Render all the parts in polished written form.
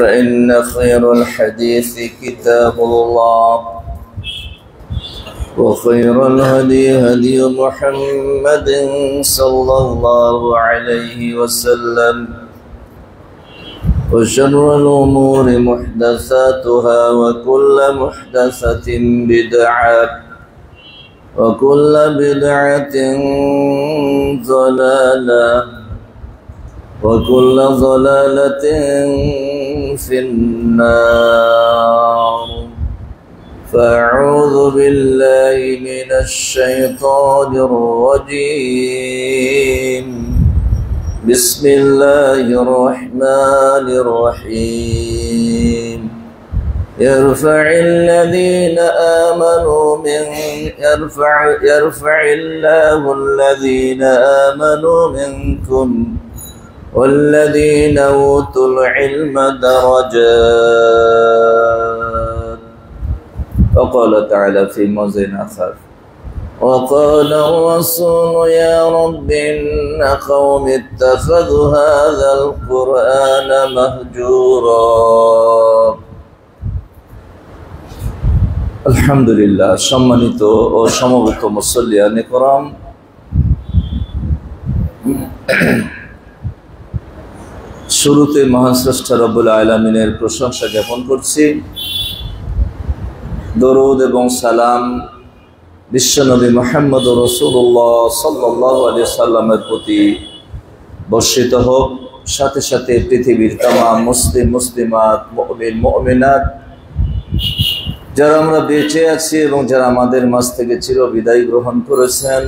فإن خير الحديث كتاب الله وخير الهدي هدي محمد صلى الله عليه وسلم وشر الأمور محدثاتها وكل محدثة بدعة وكل بدعة ضلالة وكل ضلالة في النار فأعوذ بالله من الشيطان الرجيم بسم الله الرحمن الرحيم يرفع الله الذين آمنوا منكم والذين أوتوا العلم درجات وقال تعالى في موضع آخر وقال الرسول يا رب إن قوم اتخذوا هذا القرآن مهجورا আলহামদুলিল্লাহ। সম্মানিত ও সমবেত মুসল্লিয়ান কিরাম, শুরুতে মহান স্রষ্টা রব্বুল আলামিনের প্রশংসা জ্ঞাপন করছি। দরুদ এবং সালাম বিশ্বনবী মুহাম্মদ রাসূলুল্লাহ সাল্লাল্লাহু আলাইহি সাল্লামের প্রতি বর্ষিত হোক, সাথে সাথে পৃথিবীর तमाम মুসলিম মুসলিমাত মুমিন মুমিনাত যারা আমরা বেঁচে আছি এবং যারা আমাদের মাঝ থেকে চিরবিদায় গ্রহণ করেছেন,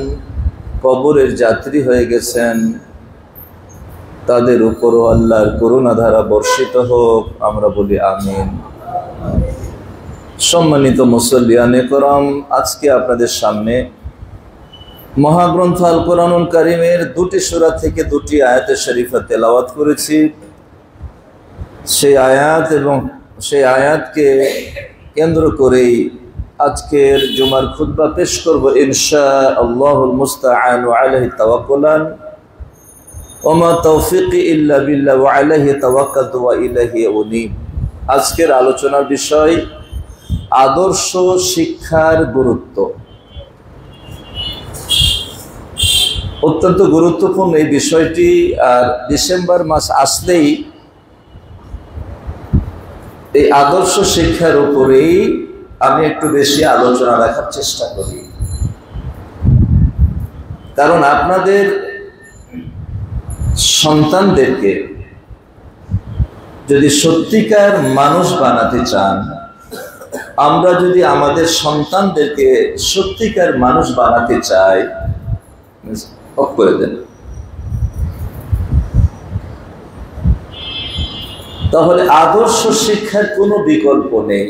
কবরের যাত্রী হয়ে গেছেন, তাদের উপরও আল্লাহর করুণা ধারা বর্ষিত হোক, আমরা বলি আমিন। সম্মানিত মুসল্লিয়ানে কিরাম, আজকে আপনাদের সামনে মহাগ্রন্থ আল কোরআনুল কারীমের দুটি সূরা থেকে দুটি আয়াতে শরীফা তেলাওয়াত করেছি। সেই আয়াত এবং সেই আয়াতকে কেন্দ্র করেই আজকের জুমার খুতবা পেশ করব ইনশাআল্লাহুল মুস্তাআন ওয়া আলাইহি তাওয়াক্কুলান ওয়া মা তাওফীকি ইল্লা বিল্লাহ ওয়া আলাইহি তাওয়াক্কালতু ওয়া ইলাইহি উনীব। আজকের আলোচনার বিষয় আদর্শ শিক্ষার গুরুত্ব। অত্যন্ত গুরুত্বপূর্ণ এই বিষয়টি, আর ডিসেম্বর মাস আসলেই এই আদর্শ শিক্ষার উপরেই আমি একটু বেশি আলোচনা রাখার চেষ্টা করি, কারণ আপনাদের সন্তানদেরকে যদি সত্যিকার মানুষ বানাতে চান, আমরা যদি আমাদের সন্তানদেরকে সত্যিকার মানুষ বানাতে চাই, অফ করে দেন, তাহলে আদর্শ শিক্ষার কোনো বিকল্প নেই।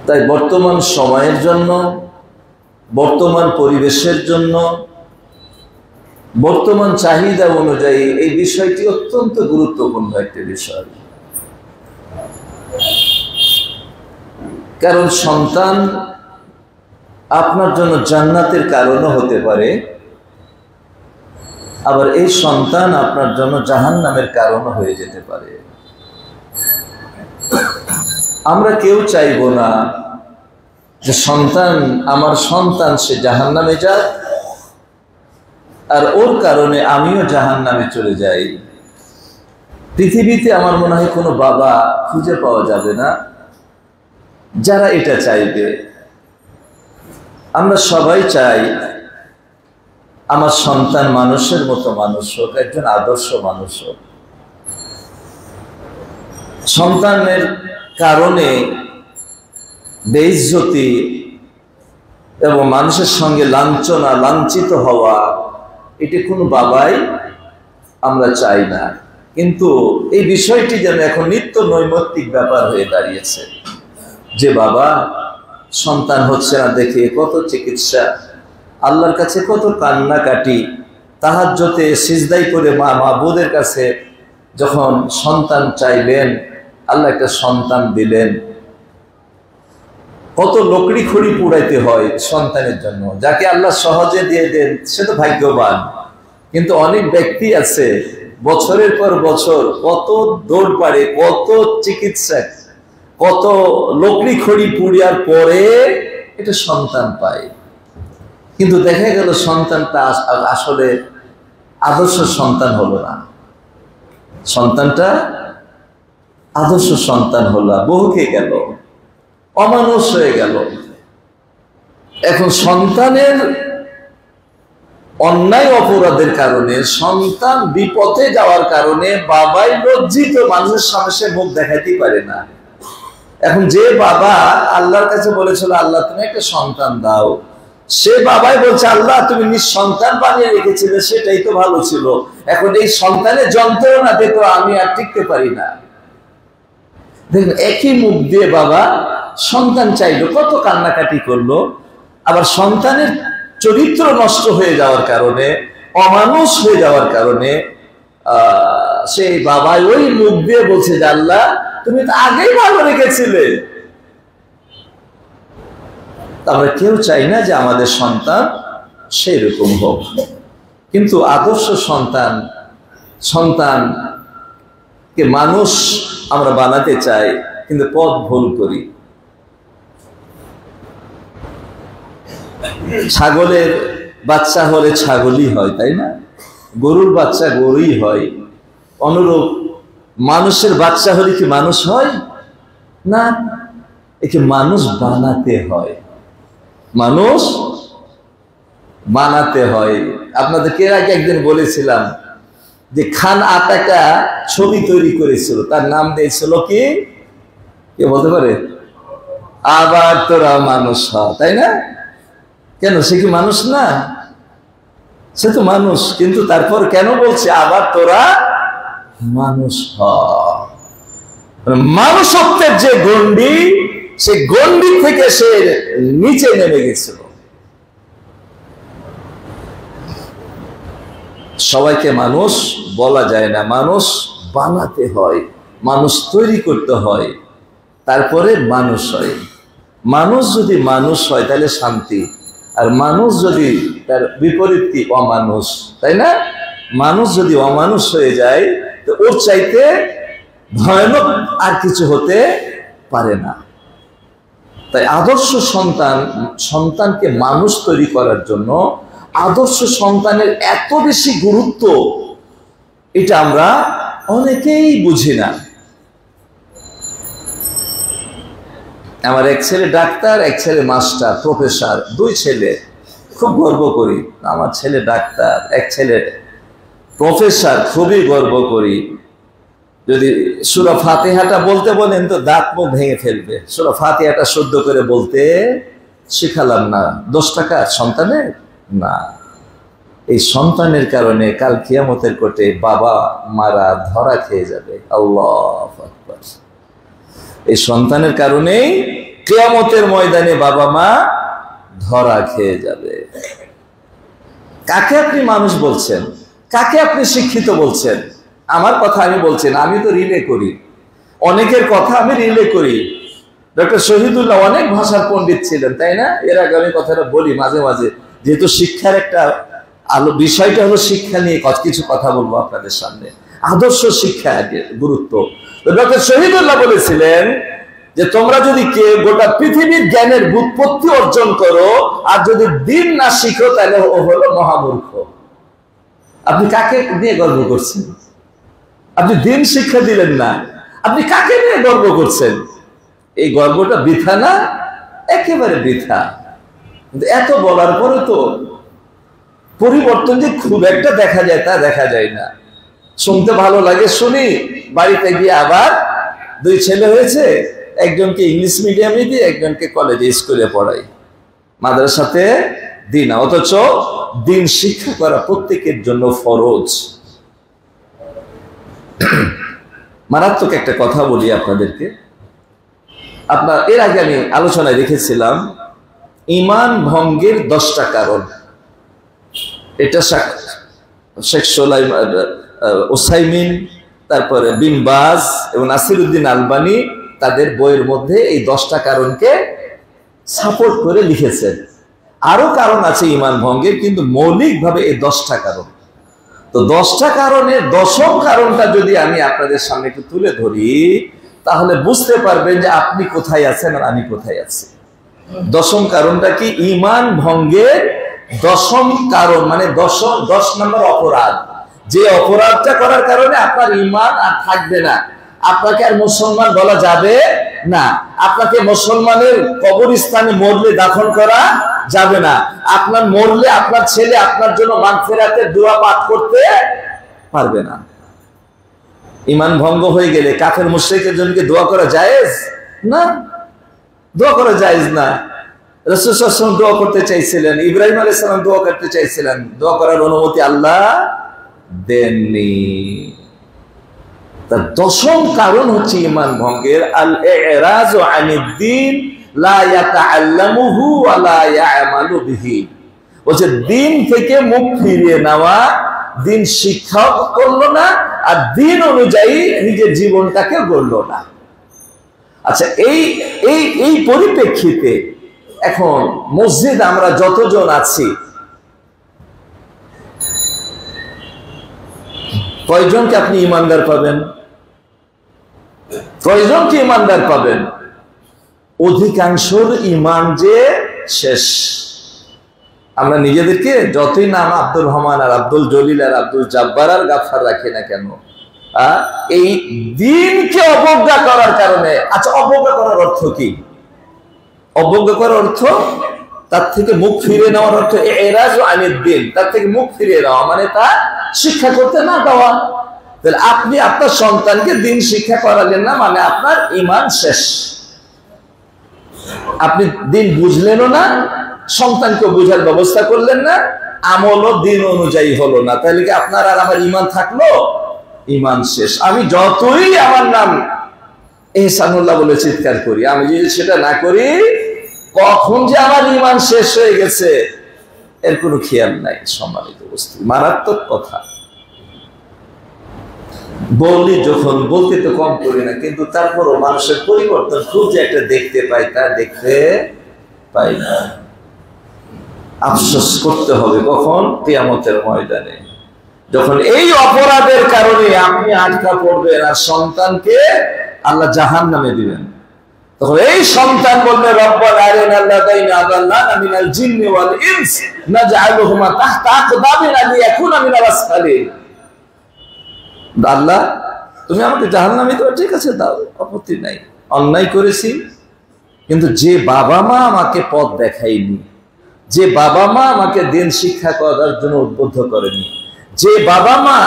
তাই বর্তমান সময়ের জন্য, বর্তমান পরিবেশের জন্য, বর্তমান চাহিদা অনুযায়ী এই বিষয়টি অত্যন্ত গুরুত্বপূর্ণ একটি বিষয়। কারণ সন্তান আপনার জন্য জান্নাতের কারণও হতে পারে, আবার এই সন্তান আপনার জন্য জাহান্নামের কারণও হয়ে যেতে পারে। আমরা কেউ চাইবো না যে আমার সন্তান সে জাহান্নামে যাক আর ওর কারণে আমিও জাহান্নামে চলে যাই। পৃথিবীতে আমার মনে হয় কোনো বাবা খুঁজে পাওয়া যাবে না যারা এটা চাইবে। আমরা সবাই চাই আমার সন্তান মানুষের মতো মানুষ হোক, একজন আদর্শ মানুষ হোক। সন্তানের কারণে বেইজ্জতি এবং মানুষের সঙ্গে লাঞ্ছনা, লাঞ্ছিত হওয়া, এটি কোনো বাবাই আমরা চাই না। কিন্তু এই বিষয়টি যেন এখন নিত্য নৈমিত্তিক ব্যাপার হয়ে দাঁড়িয়েছে, যে বাবা সন্তান হচ্ছে না দেখে কত চিকিৎসা, আল্লাহর কাছে কত কান্নাকাটি, তাহাজ্জুদে সিজদাই করে মাবুদের কাছে যখন সন্তান চাইলেন, আল্লাহ একটা সন্তান দিলেন। কত লকড়ি খড়ি পুড়াইতে হয় সন্তানের জন্য, যাকে আল্লাহ সহজে দিয়ে দেন সে তো ভাগ্যবান। কিন্তু অনেক ব্যক্তি আছে বছরের পর বছর কত দৌড় পারে, কত চিকিৎসা, কত লকড়ি খড়ি পুড়িয়ার পরে এটা সন্তান পায়। কিন্তু দেখা গেল সন্তানটা আসলে আদর্শ সন্তান হলো না, সন্তানটা আদর্শ সন্তান হলো না, বহুকে গেল, অমানুষ হয়ে গেল। এখন সন্তানের অন্যায় অপরাধের কারণে, সন্তান বিপথে যাওয়ার কারণে বাবাই লজ্জিত, মানুষের সামনে সে মুখ দেখাইতে পারে না। এখন যে বাবা আল্লাহর কাছে বলেছিল আল্লাহ তুমি একটা সন্তান দাও, সে বাবাই বলছে আল্লাহ তুমি নিঃসন্তান বানিয়ে রেখেছিলে, সেটাই তো ভালো ছিল, এখন এই সন্তানের যন্ত্রণাতে তো আমি আর টিকতে পারি না। দেখুন, একই মুখ দিয়ে বাবা সন্তান চাইলো, কত কান্নাকাটি করলো, আবার সন্তানের চরিত্র নষ্ট হয়ে যাওয়ার কারণে, অমানুষ হয়ে যাওয়ার কারণে সেই বাবা ওই মুখ দিয়ে বলছে যে আল্লাহ তুমি তো আগেই ভালো রেখেছিলে। আমরা কেউ চাই না যে আমাদের সন্তান সেই রকম হোক, কিন্তু আদর্শ সন্তানকে মানুষ আমরা বানাতে চাই, কিন্তু পথ ভুল করি। ছাগলের বাচ্চা হলে ছাগলই হয়, তাই না? গরুর বাচ্চা গরুই হয়। অনুরূপ মানুষের বাচ্চা হলে কি মানুষ হয় না? একে মানুষ বানাতে হয়, মানুষ বানাতে হয়। আপনাদেরকে এর আগে একদিন বলেছিলাম যে খান আতাকা ছবি তৈরি করেছিল, তার নাম দিয়েছিল কি, কে বলতে পারে? আবার তোরা মানুষ হ, তাই না? কেন, সে কি মানুষ না? সে তো মানুষ, কিন্তু তারপর কেন বলছে আবার তোরা মানুষ হ? মানুষত্বের যে গণ্ডি, সে গণ্ডি থেকে সে নিচে নেমে গেছিল। সবাইকে মানুষ বলা যায় না, মানুষ বানাতে হয়, মানুষ তৈরি করতে হয়, তারপরে মানুষ হয়। মানুষ যদি মানুষ হয় তাহলে শান্তি, আর মানুষ যদি তার বিপরীত কি, অমানুষ, তাই না? মানুষ যদি অমানুষ হয়ে যায় তো ওর চাইতে ভয়ানক আর কিছু হতে পারে না। তাই আদর্শ সন্তানকে মানুষ তৈরি করার জন্য আদর্শ সন্তানের এত বেশি গুরুত্ব, এটা আমরা অনেকেই বুঝি না। আমার এক ছেলে ডাক্তার, এক ছেলে মাস্টার, প্রফেসর, দুই ছেলে, খুব গর্ব করি। আমার ছেলে ডাক্তার, এক ছেলে প্রফেসর, খুবই গর্ব করি। যদি সূরা ফাতিহাটা বলতে বলেন তো দাঁত মুখ ভেঙে ফেলবে। সূরা ফাতিহাটা শুদ্ধ করে বলতে শিখালাম না, 10 টাকা সন্তানের না। এই সন্তানের কারণে কাল কিয়ামতের কোটে বাবা মারা ধরা খেয়ে যাবে। আল্লাহু আকবার। এই সন্তানের কারণেই কিয়ামতের ময়দানে বাবা মা ধরা খেয়ে যাবে। কাকে আপনি মানুষ বলছেন? কাকে আপনি শিক্ষিত বলছেন? আমার কথা আমি বলছি না, আমি তো রিলে করি, অনেকের কথা আমি রিলে করি। ডক্টর শহীদুল্লাহ অনেক ভাষার পণ্ডিত ছিলেন, তাই না? এর আগে আমি কথাটা বলি মাঝে মাঝে, যেহেতু শিক্ষার একটা বিষয়টা হলো শিক্ষা নিয়ে কিছু কথা বলবো আপনাদের সামনে। আদর্শ শিক্ষা গুরুত্ব। ডক্টর শহীদুল্লাহ বলেছিলেন যে তোমরা যদি কেউ গোটা পৃথিবীর জ্ঞানের ব্যুৎপত্তি অর্জন করো আর যদি দিন না শিখো তাহলে ও হলো মহামূর্খ। আপনি কাকে নিয়ে গর্ব করছেন? আপনি দিন শিক্ষা দিলেন না, আপনি কাকে নিয়ে গর্ব করছেন? এই গর্বটা বৃথা না? একেবারে বৃথা। কিন্তু এত বলার পরে তো পরিবর্তন যে খুব একটা দেখা যায় তা দেখা যায় না। শুনতে ভালো লাগে শুনি, বাড়িতে গিয়ে আবার 2 ছেলে হয়েছে, একজনকে ইংলিশ মিডিয়ামে দিয়ে একজনকে কলেজে স্কুলে পড়াই, মাদ্রাসাতে দিই না। অথচ দিন শিক্ষা করা প্রত্যেকের জন্য ফরজ। মারাত্মক একটা কথা বলি আপনাদেরকে। এর আগে আমি আলোচনায় রেখেছিলাম ঈমান ভঙ্গের 10টা কারণ। এটা শেখ উসাইমিন, তারপরে বিন বাজ এবং নাসিরউদ্দিন আলবানী তাদের বইয়ের মধ্যে এই 10টা কারণকে সাপোর্ট করে লিখেছেন। আরো কারণ আছে ঈমান ভঙ্গের, কিন্তু মৌলিকভাবে এই 10টা কারণ। তো 10টা কারণে 10ম কারণটা যদি আমি আপনাদের সামনে একটু তুলে ধরি, তাহলে বুঝতে পারবেন যে আপনি কোথায় আছেন আর আমি কোথায় আছি। 10ম কারণটা কি? ঈমান ভঙ্গের 10ম কারণ, মানে 10 নম্বর অপরাধ, যে অপরাধটা করার কারণে আপনার ঈমান আর থাকবে না, আপনাকে আর মুসলমান বলা যাবে না, আপনাকে মুসলমানের কবরস্থানে মরলে দাফন করা যাবে না, আপনার মরলে আপনার ছেলে আপনার জন্য মাগফিরাতের দোয়া পাঠ করতে পারবে না। ঈমান ভঙ্গ হয়ে গেলে কাফের মুশরিকের জন্য কি দোয়া করা জায়েজ? না, দোয়া করা জায়েজ না। রাসূল সাল্লাল্লাহু আলাইহি ওয়াসাল্লাম দোয়া করতে চাইছিলেন, ইব্রাহিম আলাইহিস সালাম দোয়া করতে চাইছিলেন, দোয়া করার অনুমতি আল্লাহ দেননি। তার 10ম কারণ হচ্ছে ঈমান ভঙ্গের আল ইরাজু আনিদ-দ্বীন লা ইয়াতাআল্লামুহু ওয়া লা ইয়ামালু বিহি। বলছে দ্বীন থেকে মুখ ফিরিয়ে নেওয়া, দ্বীন শিক্ষা করলো না আর দ্বীন অনুযায়ী নিজের জীবনটাকে গড়লো না। আচ্ছা, এই পরিপ্রেক্ষিতে এখন মসজিদ আমরা যতজন আছি, কয়জনকে আপনি ইমানদার পাবেন? কয়জনকে ইমানদার পাবেন? অধিকাংশর ইমান যে শেষ। আমরা নিজেদেরকে যতই নাম আব্দুর রহমান আর আব্দুল জলিল আর আব্দুল জাব্বার আর গাফফার রাখি না কেন, এই দ্বীনকে অবজ্ঞা করার কারণে। আচ্ছা, অবজ্ঞা করার অর্থ কি? অবজ্ঞা করার অর্থ তার থেকে মুখ ফিরে নেওয়ার অর্থ ইরাজ আনিদ-দ্বীন, তার থেকে মুখ ফিরিয়ে নেওয়া মানে তা শিক্ষা করতে না দেওয়া। তাহলে আপনি আপনার সন্তানকে দ্বীন শিক্ষা করালেন না, মানে আপনার ঈমান শেষ। আপনি দ্বীন বুঝলেনও না, সন্তানকে বোঝার ব্যবস্থা করলেন না, আমলও দ্বীন অনুযায়ী হলো না, তাহলে কি আপনার আর আমার ঈমান থাকলো? ঈমান শেষ। আমি যতই আমার নাম এহসানুল্লাহ বলে চিৎকার করি, আমি যদি সেটা না করি, কখন যে আমার ঈমান শেষ হয়ে গেছে এর কোনো খেয়াল নাই। সম্মানিত উপস্থিতি, মারাত্মক কথা বলি, যখন বলতে তো কম করি না, কিন্তু তারপরও মানুষের পরিবর্তন খুব যে একটা দেখতে পাই, তা দেখতে পাই না। আফসোস করতে হবে কখন? কিয়ামতের ময়দানে, যখন এই অপরাধের কারণে আপনি আটকা পড়বেন আর সন্তানকে আল্লাহ জাহান্নামে দিবেন, তখন এই সন্তান বলবে, রব্বানা আরিনা আল্লাযীনা আযাল্লানা মিনাল জিন্নি ওয়াল ইনস নাজআলুহুমা তাহতা আকদামিনা লিয়াকুনা মিনাল আসফালিন। আল্লাহ, তুমি আমাকে জাহান্নামে দাও, ঠিক আছে দাও, আপত্তি নাই, অন্যায় করেছি, কিন্তু যে বাবা মা আমাকে পথ দেখায়নি, যে বাবা মা আমাকে দিন শিক্ষা করার জন্য উদ্বুদ্ধ করেনি, যে বাবা মা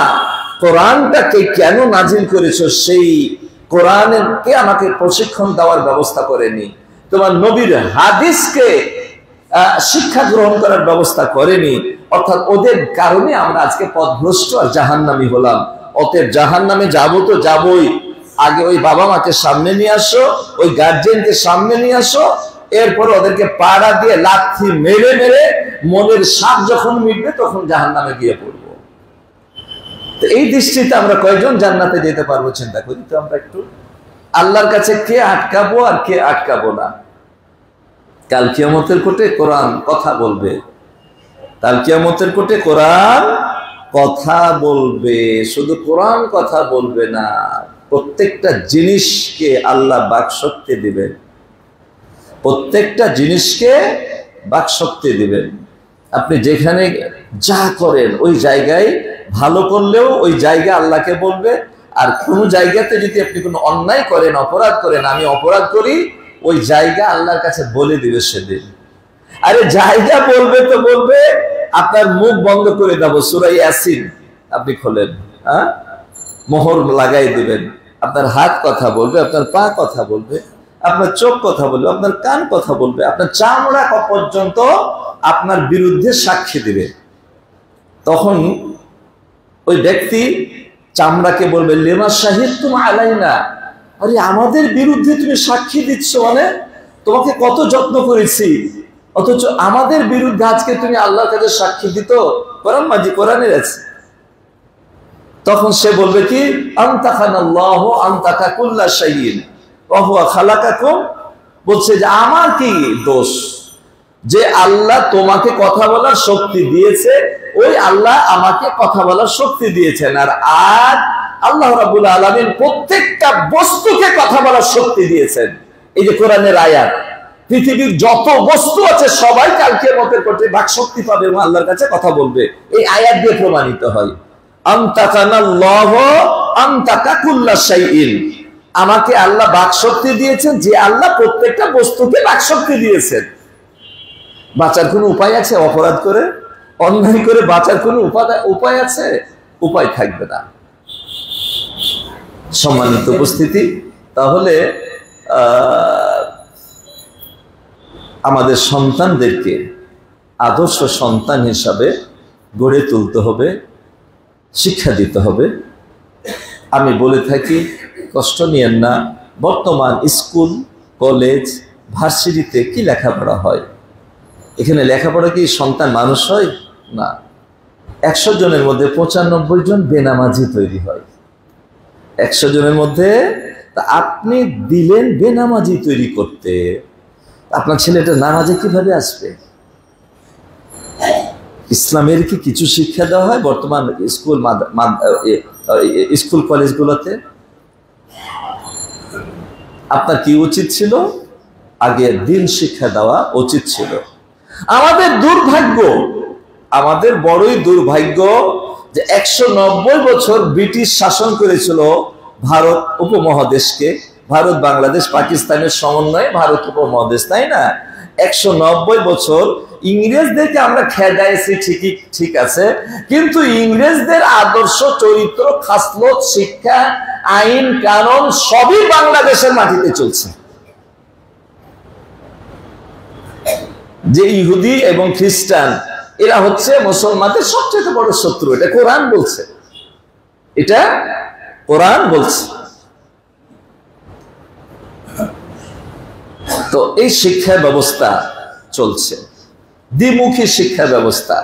কোরআনটাকে কেন নাজিল করেছো সেই কোরআনকে আমাকে প্রশিক্ষণ দেওয়ার ব্যবস্থা করেনি, তোমার নবীর হাদিসকে শিক্ষা গ্রহণ করার ব্যবস্থা করেনি, অর্থাৎ ওদের কারণে আমরা আজকে পথভ্রষ্ট আর জাহান্নামী হলাম। অতএব জাহান্নামে যাবো তো যাবোই, আগে ওই বাবা মাকে সামনে নিয়ে আসো, ওই গার্জিয়ানকে সামনে নিয়ে আসো, এরপর ওদেরকে পাড়া দিয়ে লাথি মেরে মেরে মনের স্বাদ যখন মিটবে তখন জাহান্নামে গিয়ে পড়বো। তো এই দৃষ্টিতে আমরা কয়জন জান্নাতে যেতে পারবো চিন্তা করি তো আমরা একটু। আল্লাহর কাছে কে আটকাবো আর কে আটকাবো না? কাল কিয়ামতের কোর্টে কোরআন কথা বলবে, কাল কিয়ামতের কোর্টে কোরআন কথা বলবে, শুধু কোরআন কথা বলবে না, প্রত্যেকটা জিনিসকে আল্লাহ বাকশক্তি দিবেন, প্রত্যেকটা জিনিসকে বাকশক্তি দিবেন। আপনি যেখানে যা করেন ওই জায়গায় ভালো করলেও ওই জায়গা আল্লাহকে বলবে, আর কোন জায়গাতে যদি আপনি কোনো অন্যায় করেন, অপরাধ করেন, আমি অপরাধ করি, ওই জায়গা আল্লাহর কাছে বলে দিবে সেদিন। আরে জায়গা বলবে তো বলবে, আপনার মুখ বন্ধ করে দেবো, সূরা ইয়াসিন আপনি খোলেন, মোহর লাগাই দিবেন, আপনার হাত কথা বলবে, আপনার পা কথা বলবে, আপনার চোখ কথা বলবে, আপনার কান কথা বলবে, আপনার চামড়া পর্যন্ত আপনার বিরুদ্ধে সাক্ষী দিবে। তখন ওই ব্যক্তি চামড়াকে বলবে, লিমা শাহিদতুম আলাইনা, আরে আমাদের বিরুদ্ধে তুমি সাক্ষী দিচ্ছ, মানে তোমাকে কত যত্ন করেছি, অথচ আমাদের বিরুদ্ধে আজকে তুমি আল্লাহর কাছে সাক্ষী দিত, কোরআন মাজি কোরআনের আছে। তখন সে বলবে কি, আনতাখানাল্লাহু আনতাকা কুল্লা শাইইন ওয়া হুয়া খালাকাকুম, বলছে যে আমার কি দোষ যে আল্লাহ তোমাকে কথা বলার শক্তি দিয়েছে, ওই আল্লাহ আমাকে কথা বলার শক্তি দিয়েছেন। আর আজ আল্লাহ রাব্বুল আলামিন প্রত্যেকটা বস্তুকে কথা বলার শক্তি দিয়েছেন। এই যে কোরআনের আয়াত, পৃথিবীর যত বস্তু আছে সবাই কালকে মতের কোটে বাক শক্তি পাবে এবং আল্লাহর কাছে কথা বলবে। এই আয়াত দিয়ে প্রমাণিত হয়। আনতাকানাল্লাহু আনতাকা কুল্লা শাইইন, আমাকে আল্লাহ বাক শক্তি দিয়েছেন, যে আল্লাহ প্রত্যেকটা বস্তুকে বাক শক্তি দিয়েছেন। বাঁচার কোনো উপায় আছে? অপরাধ করে অন্যায় করে বাঁচার কোনো উপায় আছে? উপায় থাকবে না। সম্মানিত উপস্থিতি, তাহলে আমাদের সন্তানদেরকে আদর্শ সন্তান হিসাবে গড়ে তুলতে হবে, শিক্ষা দিতে হবে। আমি বলে থাকি, কষ্ট নিয়েন না, বর্তমান স্কুল, কলেজ, ভার্সিটিতে কি লেখাপড়া হয়? এখানে লেখাপড়া কি সন্তান মানুষ হয়? না। 100 জনের মধ্যে 95 জন বেনামাজি তৈরি হয়। 100 জনের মধ্যে আপনি দিলেন বেনামাজি তৈরি করতে, আপনার ছেলেটা নামাজে কিভাবে আসবে? ইসলামের কি কিছু শিক্ষা দেওয়া হয় বর্তমান স্কুল কলেজগুলোতে? আপনার কি উচিত ছিল? আগে দিন শিক্ষা দেওয়া উচিত ছিল। আমাদের দুর্ভাগ্য, আমাদের বড়ই দুর্ভাগ্য যে 190 বছর ব্রিটিশ শাসন করেছিল ভারত উপমহাদেশকে। ভারত, বাংলাদেশ, পাকিস্তানের সমন্বয়ে ভারত উপমহাদেশ, তাই না? 190 বছর ইংরেজদেরকে আমরা খেদাইছি, ঠিকই, ঠিক আছে, কিন্তু ইংরেজদের আদর্শ, চরিত্র, খাসলত, শিক্ষা, আইন কানুন সবই বাংলাদেশের মাটিতে চলছে। যে ইহুদি এবং খ্রিস্টান, এরা হচ্ছে মুসলমানদের সবচেয়ে বড় শত্রু। এটা কোরআন বলছে, এটা কোরআন বলছে। তো এই শিক্ষা ব্যবস্থা চলছে, দ্বিমুখী শিক্ষা ব্যবস্থা।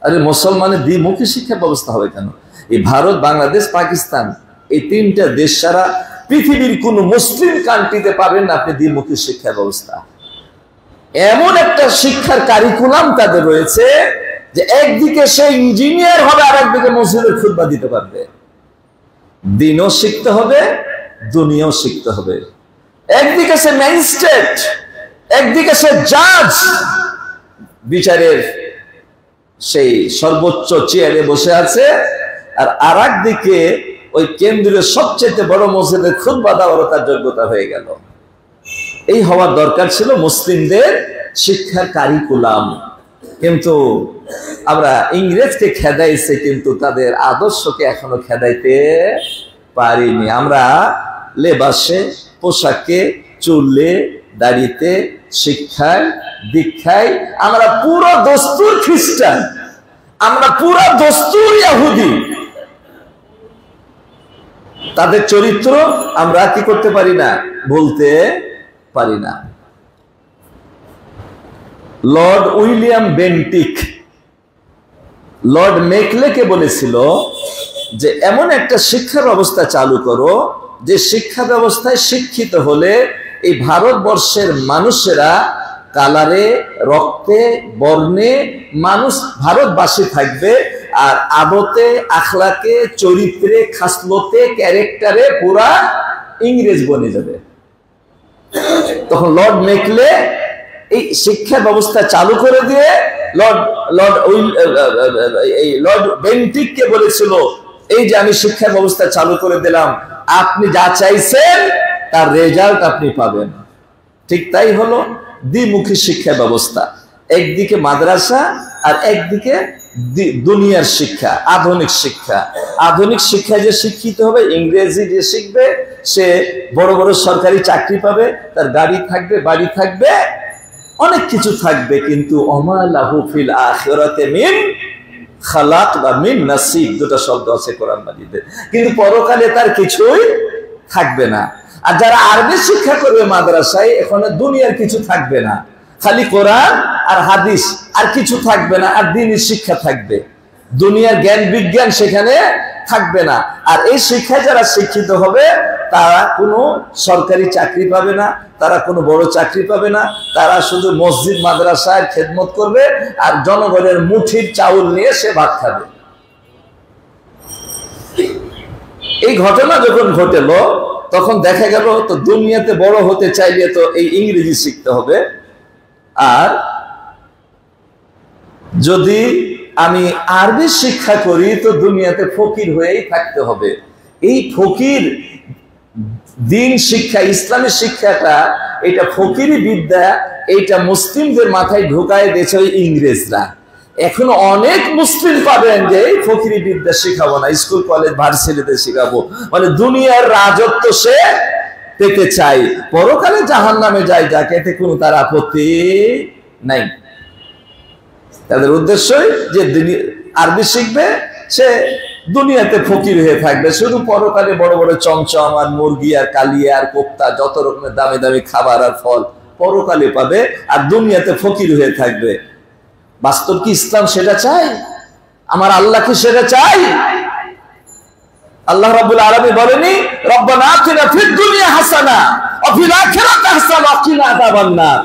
আরে মুসলমানের দ্বিমুখী শিক্ষা ব্যবস্থা হবে কেন? এই ভারত, বাংলাদেশ, পাকিস্তান, এই 3টা দেশ ছাড়া পৃথিবীর কোন মুসলিম কান্ট্রিতে পাবেন না আপনি দ্বিমুখী শিক্ষা ব্যবস্থা। এমন একটা শিক্ষার কারিকুলাম তাদের রয়েছে যে একদিকে সে ইঞ্জিনিয়ার হবে, আর একদিকে মসজিদের খুতবা দিতে পারবে। দিনও শিখতে হবে, দুনিয়াও শিখতে হবে। একদিকে সে ম্যাজিস্ট্রেট, একদিকে সে জাজ, বিচারের সেই সর্বোচ্চ চেয়ারে বসে আছে, আর আরেকদিকে ওই কেন্দ্রীয় সবচেয়ে বড় মসজিদের খুতবা দেওয়ারও তার যোগ্যতা হয়ে গেল। এই হওয়ার দরকার ছিল মুসলিমদের শিক্ষার কারিকুলাম। কিন্তু আমরা ইংরেজকে খেদাইছে, কিন্তু তাদের আদর্শকে এখনো খেদাইতে পারিনি। আমরা লেবাসে, পোশাকে, চুলে, দাড়িতে, শিক্ষায়, দীক্ষায় আমরা পুরো দস্তুর খ্রিস্টান, আমরা পুরো দস্তুর ইহুদি। তাদের চরিত্র আমরা কি করতে পারি না? বলতে পারি না। লর্ড উইলিয়াম বেন্টিক লর্ড মেকলেকে বলেছিল যে এমন একটা শিক্ষা ব্যবস্থা চালু করো যে শিক্ষা ব্যবস্থায় শিক্ষিত হলে এই ভারতবর্ষের মানুষেরা কালারে, রক্তে, বর্ণে মানুষ ভারতবাসী থাকবে, আর আদতে, আখলাকে, চরিত্রে, খাসলতে, ক্যারেক্টারে পুরা ইংরেজ বনে যাবে। তখন লর্ড মেকলে এই শিক্ষা ব্যবস্থা চালু করে দিয়ে লর্ড বেন্টিককে বলেছিল, এই যে আমি শিক্ষা ব্যবস্থা চালু করে দিলাম, আপনি যা চাইছেন তার রেজাল্ট আপনি পাবেন। ঠিক তাই হলো দ্বিমুখী শিক্ষা ব্যবস্থা। একদিকে মাদ্রাসা আর একদিকে দুনিয়ার শিক্ষা, আধুনিক শিক্ষা। আধুনিক শিক্ষা যে শিক্ষিত হবে, ইংরেজি যে শিখবে, সে বড় বড় সরকারি চাকরি পাবে, তার গাড়ি থাকবে, বাড়ি থাকবে, অনেক কিছু থাকবে, কিন্তু ওমা লাহু ফিল আখিরাতি মিন খালাক বা মিন নাসিব, দুটো শব্দ আছে কোরআন মাজিদে, কিন্তু পরকালে তার কিছুই থাকবে না। আর যারা আরবি শিক্ষা করবে মাদ্রাসায়, এখানে দুনিয়ার কিছু থাকবে না, খালি কোরআন আর হাদিস, আর কিছু থাকবে না, আর দ্বীনি শিক্ষা থাকবে। দুনিয়ার জ্ঞান বিজ্ঞান সেখানে থাকবে না। আর এই শিক্ষায় যারা শিক্ষিত হবে তারা কোনো সরকারি চাকরি পাবে না, তারা কোনো বড় চাকরি পাবে না, তারা শুধু মসজিদ মাদ্রাসায় খেদমত করবে আর জনগণের মুঠির চাউল নিয়ে সে ভাত খাবে। এই ঘটনা যখন ঘটেল তখন দেখা গেল তো দুনিয়াতে বড় হতে চাইলে তো এই ইংরেজি শিখতে হবে, আর যদি আমি আরবি শিক্ষা করি তো দুনিয়াতে ফকির হয়েই থাকতে হবে। এই ফকির দিন শিক্ষা, ইসলামী শিক্ষাটা, এটা ফকিরি বিদ্যা, এইটা মুসলিমদের মাথায় ঢুকায় দিয়েছে ওই ইংরেজরা। এখন অনেক মুসলিম পাবেন যে এই ফকিরি বিদ্যা শিখাবো না, স্কুল কলেজ ভার্সিটিতে শিখাবো, মানে দুনিয়ার রাজত্ব সে পেতে চাই, পরকালে জাহান্নামে যায় যাকে, এতে কোনো তার আপত্তি নাই। তাদের উদ্দেশ্যই যে আরবি শিখবে সে দুনিয়াতে ফকির হয়ে থাকবে, শুধু পরকালে বড় বড় চমচম আর মুরগি আর কালিয়া আর কোপ্তা যত রকমের দামি দামি খাবার আর ফল পরকালে পাবে, আর দুনিয়াতে ফকির হয়ে থাকবে। বাস্তব কি ইসলাম সেটা চাই? আমার আল্লাহ কি সেটা চাই? আল্লাহ রাব্বুল আলামিন বলেনি রব্বানা আতিনা ফিদ দুনিয়া হাসানা ওয়া ফিল আখিরাতি হাসানা ওয়া কিনা আযাবান নার?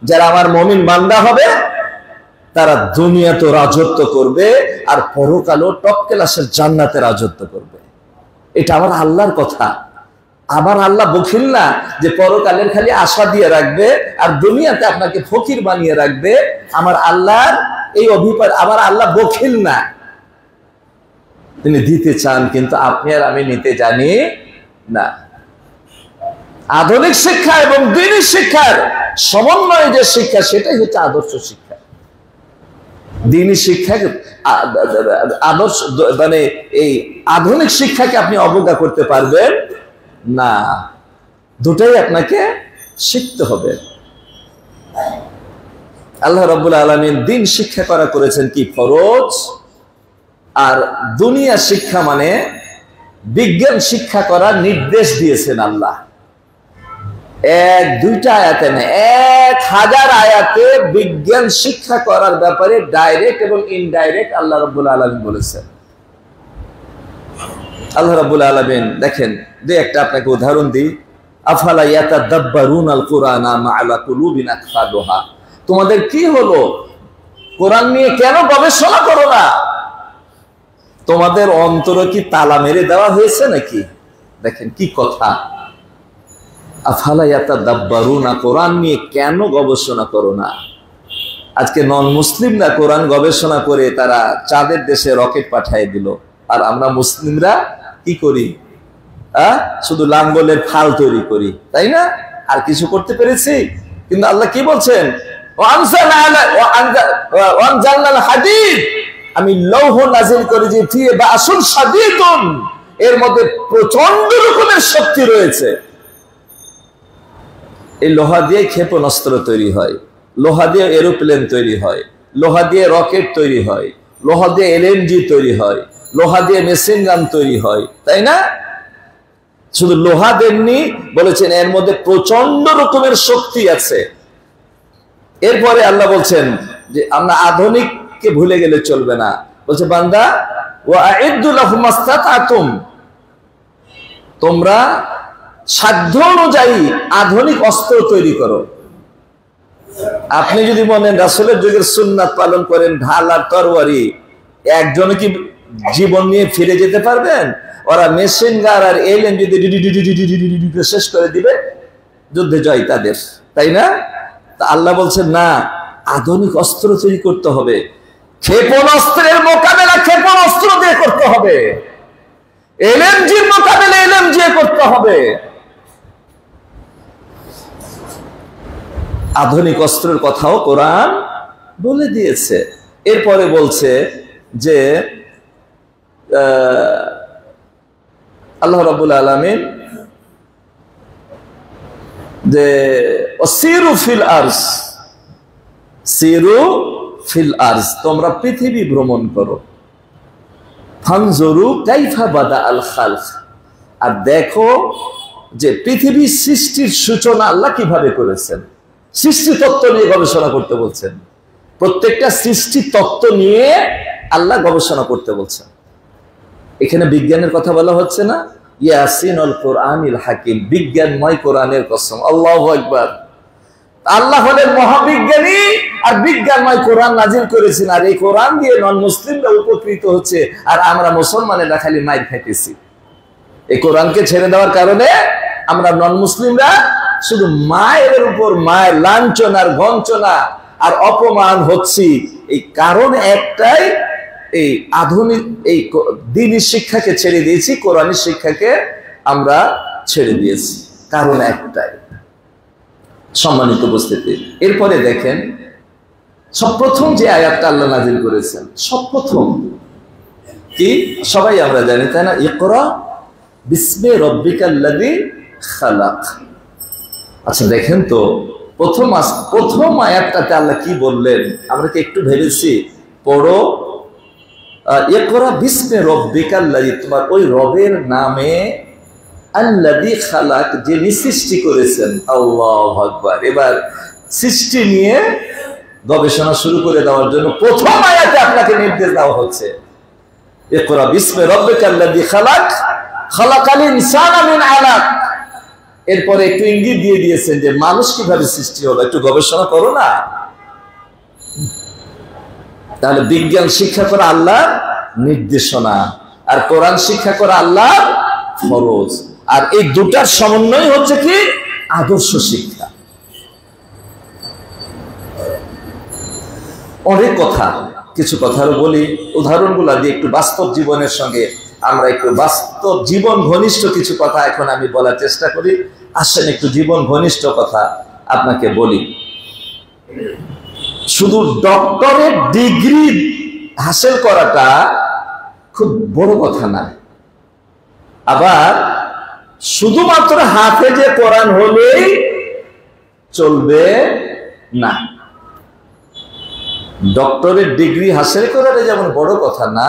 যারা আমার মুমিন বান্দা হবে তারা দুনিয়াতে রাজত্ব করবে আর পরকালেও টপ ক্লাসের জান্নাতে রাজত্ব করবে। এটা আমার আল্লাহর কথা। আমার আল্লাহ বখিল না যে পরকালের খালি আশা দিয়ে রাখবে আর দুনিয়াতে আপনাকে ফকির বানিয়ে রাখবে। আমার আল্লাহর এই অভিপ্রায়, আমার আল্লাহ বখিল না, তিনি দিতে চান, কিন্তু আপনি আর আমি নিতে জানি না। আধুনিক শিক্ষা এবং দ্বীনি শিক্ষার সমন্বয় যে শিক্ষা, সেটাই হচ্ছে আদর্শ শিক্ষা। দ্বীনি শিক্ষা আদর্শ, মানে এই আধুনিক শিক্ষাকে আপনি অবজ্ঞা করতে পারবেন না, দুটাই আপনাকে শিখতে হবে। আল্লাহ রাব্বুল আলামিন দ্বীন শিক্ষা করেছেন কি ফরজ, আর দুনিয়া শিক্ষা মানে বিজ্ঞান শিক্ষা করার নির্দেশ দিয়েছেন আল্লাহ। এক দুইটা আয়াতে না, 1000 আয়াতে বিজ্ঞান শিক্ষা করার ব্যাপারে ডাইরেক্ট এবং ইনডাইরেক্ট আল্লাহ রাব্বুল আলামিন বলেছেন। আল্লাহ রাব্বুল আলামিন দেখেন, দুই একটা আপনাকে উদাহরণ দিই। আফালা ইয়াতাদাব্বারুনাল কুরআনা মা আলা কুলুবিন আকফাদুহা, তোমাদের কি হলো, কোরআন নিয়ে কেন গবেষণা করো না? তোমাদের অন্তর কি তালা মেরে দেওয়া হয়েছে নাকি? দেখেন কি কথা, আফালা ইয়াতাদাব্বারুনা, কোরআন নিয়ে কেন গবেষণা করো না? আজকে নন মুসলিমরা কোরআন গবেষণা করে তারা চাঁদের দেশে রকেট পাঠিয়ে দিল, আর আমরা মুসলিমরা কি করি? শুধু লাঙ্গলের ফাল তৈরি করি, তাই না? আর কিছু করতে পেরেছি? কিন্তু আল্লাহ কি বলছেন, আমি লৌহ নাজিল করেছি ফিয়ে বাসুন শাদীদুন, এর মধ্যে প্রচন্ড রকমের শক্তি রয়েছে। এই লোহা দিয়ে ক্ষেপণাস্ত্র তৈরি হয়, লোহা দিয়ে এরোপ্লেন তৈরি হয়, লোহা দিয়ে রকেট তৈরি হয়, লোহা দিয়ে এলএমজি তৈরি হয়, লোহা দিয়ে মেশিন গান তৈরি হয়, তাই না? শুধু লোহা দেননি, বলেছেন এর মধ্যে প্রচন্ড রকমের শক্তি আছে। এরপরে আল্লাহ বলছেন যে আমরা আধুনিককে ভুলে গেলে চলবে না। বলছে বান্দা ওয়াইদু লাহুম মাসতাতাতুম, তোমরা সাধ্য অনুযায়ী আধুনিক অস্ত্র তৈরি করো। আপনি যদি বলেন রাসূলের যুগের সুন্নাত পালন করেন, ঢাল আর তরবারি, একজনে কি জীবন নিয়ে ফিরে যেতে পারবেন? ওরা মেশিন গান আর এলএমজি দিয়ে শেষ করে দিবে, যুদ্ধে জয় তাদের, তাই না? তা আল্লাহ বলছেন না, আধুনিক অস্ত্র তৈরি করতে হবে। ক্ষেপণাস্ত্রের মোকাবেলা ক্ষেপণাস্ত্র দিয়ে করতে হবে, এলএমজির মোকাবেলা এলএমজি করতে হবে। আধুনিক অস্ত্রের কথাও কোরআন বলে দিয়েছে। এরপরে বলছে যে আল্লাহ রাব্বুল আলামিন যে সিরু ফিল আরজ, সিরু ফিল আরজ, তোমরা পৃথিবী ভ্রমণ করো। ফানজুরু কাইফা বাদা আল খালক, আর দেখো যে পৃথিবীর সৃষ্টির সূচনা আল্লাহ কিভাবে করেছেন। সৃষ্টি তত্ত্ব নিয়ে গবেষণা করতে বলছেন, প্রত্যেকটা সৃষ্টি তত্ত্ব নিয়ে আল্লাহ গবেষণা করতে বলছেন। এখানে বিজ্ঞানের কথা বলা হচ্ছে না, ইয়াসিনুল কোরআনিল হাকিম, বিজ্ঞানময় কোরআনের কসম। আল্লাহু আকবার। আল্লাহ হলেন মহাবিজ্ঞানী আর বিজ্ঞানময় কোরআন নাজিল করেছেন, আর এই কোরআন দিয়ে নন মুসলিমরা উপকৃত হচ্ছে আর আমরা মুসলমানেরা খালি মাইর খাইতেছি। এই কোরআনকে ছেড়ে দেওয়ার কারণে আমরা নন মুসলিমরা শুধু মায়ের উপর মায়ের লাঞ্ছনা আর গঞ্চনা আর অপমান হচ্ছি। এই কারণ একটাই, এই আধুনিক এই দ্বীনি শিক্ষাকে ছেড়ে দিয়েছি, কোরআনী শিক্ষাকে আমরা ছেড়ে দিয়েছি, কারণ একটাই। সম্মানিত উপস্থিতি, এরপরে দেখেন সর্বপ্রথম যে আয়াতটা আল্লাহ নাযিল করেছেন, সর্বপ্রথম কি সবাই আমরা জানি তাই না? ইকরা বিসমি রাব্বিকাল্লাযী খালাক। আচ্ছা দেখেন তো প্রথম আয়াতটাতে আল্লাহ কি বললেন? আমরা কি একটু ভেবেছি? পড়ো ইকরা বিসমি রাব্বিকাল্লাযী, তোমার ওই রবের নামে, আল্লাযী খালাক, যিনি সৃষ্টি করেছেন। আল্লাহু আকবার। এবার সৃষ্টি নিয়ে গবেষণা শুরু করে দেওয়ার জন্য প্রথম আয়াতে আপনাকে নির্দেশ দেওয়া হচ্ছে, ইকরা বিসমি রাব্বিকাল্লাযী খালাক, খালাকাল ইনসানা মিন আলাক। এরপরে একটু ইঙ্গিত দিয়ে দিয়েছেন যে মানুষ কিভাবে সৃষ্টি হলো, একটু গবেষণা করো না। তাহলে বিজ্ঞান শিক্ষা করা আল্লাহর নির্দেশনা, আর কোরআন শিক্ষা করা আল্লাহর ফরজ, আর এই দুটার সমন্বয় হচ্ছে কি? আদর্শ শিক্ষা। অনেক কথা, কিছু কথাও বলি, উদাহরণগুলো দিয়ে একটু বাস্তব জীবনের সঙ্গে আমরা একটু বাস্তব জীবন ঘনিষ্ঠ কিছু কথা এখন আমি বলার চেষ্টা করি। আসেন একটু জীবন ঘনিষ্ঠ কথা আপনাকে বলি। শুধু ডক্টরেট ডিগ্রি হাসিল করাটা খুব বড় কথা না, আবার শুধুমাত্র হাফেজে কোরআন হলেই চলবে না। ডক্টরেট ডিগ্রি হাসিল করাটা যেমন বড় কথা না,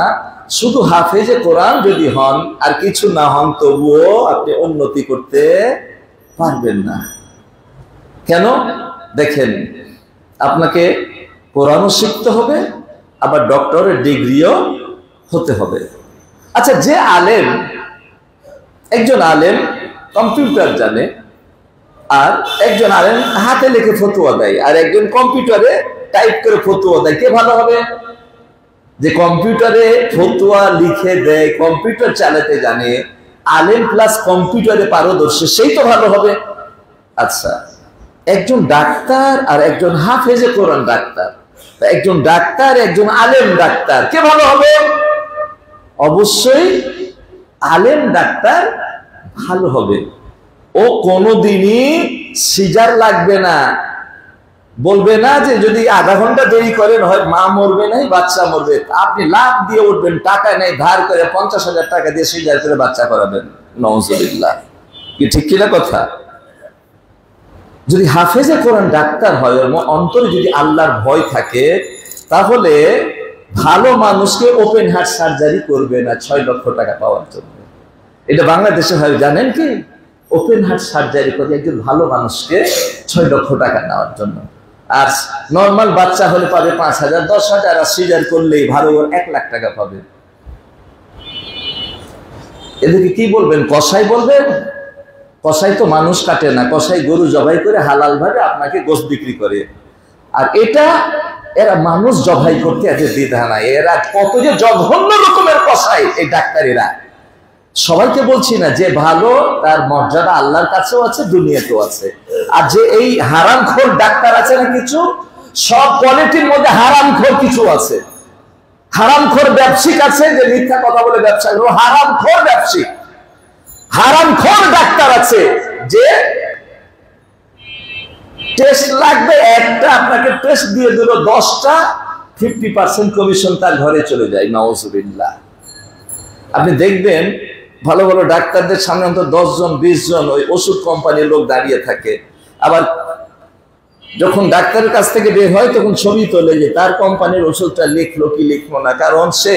শুধু হাফেজে কোরআন যদি হন আর কিছু না হন তবুও আপনি উন্নতি করতে পারবেন না। কেন? দেখেন, আপনাকে কোরআনও শিখতে হবে, আবার ডক্টরেট ডিগ্রিও হতে হবে। আচ্ছা, যে আলেম, একজন আলেম কম্পিউটার জানে, আর একজন আলেম হাতে লিখে ফতোয়া দেয়, আর একজন কম্পিউটারে টাইপ করে ফতোয়া দেয়, কে ভালো হবে? যে কম্পিউটারে ফতোয়া লিখে দেয়, কম্পিউটার চালাতে জানে, আলেম প্লাস কম্পিউটারে পারদর্শী, সেই তো ভালো হবে। আচ্ছা, একজন ডাক্তার আর একজন হাফেজে কোরআন ডাক্তার, একজন ডাক্তার একজন আলেম ডাক্তার, কে ভালো হবে? অবশ্যই আলেম ডাক্তার ভালো হবে। ও কোনোদিনই সিজার লাগবে না, বলবে না যে যদি আধা ঘন্টা দেরি করেন হয় মা মরবে নাই বাচ্চা মরবে, আপনি লাভ দিয়ে উঠবেন, টাকা নেই ধার করে 50,000 টাকা দিয়ে সিজার করে বাচ্চা করাবেন। নাউজুবিল্লাহ। কি ঠিক কিনা কথা? যদি হাফেজে কোরআন ডাক্তার হয়, অন্তরে যদি আল্লাহর ভয় থাকে, তাহলে ভালো মানুষকে ওপেন হার্ট সার্জারি করবে না 6 লক্ষ টাকা পাওয়ার জন্য। এটা বাংলাদেশে হয় জানেন কি? ওপেন হার্ট সার্জারি করে একজন ভালো মানুষকে 6 লক্ষ টাকা নেওয়ার জন্য। আর নর্মাল বাচ্চা হলে পাবে 5,000, 10,000, আর সিজার করলেই ভালো 1 লাখ টাকা পাবে। এদেরকে কি বলবেন? কসাই বলবেন? কসাই তো মানুষ কাটে না, কসাই গরু জবাই করে হালাল ভাবে আপনাকে গোশত বিক্রি করে। আর এটা এরা মানুষ জবাই করতে এত দ্বিধা নাই। এরা কত যে জঘন্য রকমের কসাই এই ডাক্তারেরা। সবাইকে বলছি না, যে ভালো তার মর্যাদা আল্লাহর কাছেও আছে, দুনিয়াতেও আছে। আর যে এই হারামখোর ডাক্তার আছে না, কিছু সব কোয়ালিটির মধ্যে হারামখোর কিছু আছে। হারামখোর ব্যবসায়িক আছে, যে মিথ্যা কথা বলে ব্যবসা করে, হারামখোর ব্যবসায়িক। হারামখোর ডাক্তার আছে যে টেস্ট লাগবে একটা, আপনাকে টেস্ট দিয়ে দিল 10টা, 50% কমিশন তার ঘরে চলে যায়। নাউজুবিল্লাহ। আপনি দেখবেন ভালো ভালো ডাক্তারদের সামনে অন্তত 10 জন 20 জন ওই ওষুধ কোম্পানির লোক দাঁড়িয়ে থাকে। আবার যখন ডাক্তারের কাছ থেকে বের হয় তখন ছবি তোলে যে তার কোম্পানির ওষুধটা লিখলো কি লিখলো না, কারণ সে